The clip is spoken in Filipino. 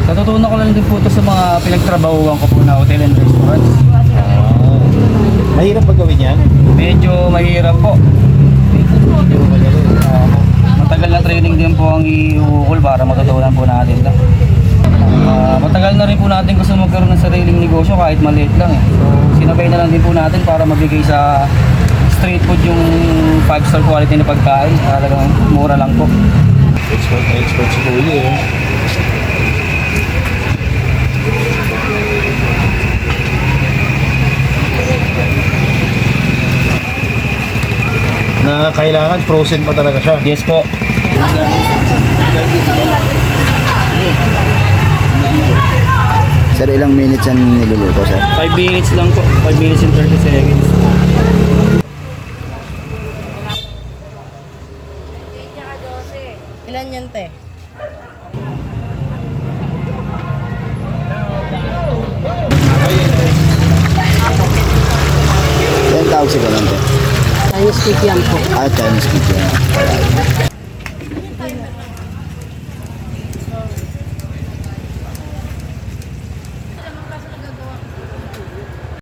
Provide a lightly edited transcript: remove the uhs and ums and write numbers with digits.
Natutunan ko lang din po ito sa mga pinagtrabahuan ko po na hotel and restaurants. Mahirap ba gawin yan? Medyo mahirap po. Matagal na training din po ang iuukol para matutunan po natin ito. Matagal na rin po natin gusto magkaroon ng sariling negosyo kahit maliit lang eh. So sinabay na lang din po natin para mabigay sa street food yung 5-star quality na pagkain. Talagang mura lang po. Expert si Kuya eh. Na kailangan frozen pa talaga siya. Yes po. Sir, ilang minutes yan niluluto, sir? 5 minutes lang po. 5 minutes and 30 seconds. Ilan yan, te? Yan tawag si Kalante. Chinese cake yan po. Chinese kitchen.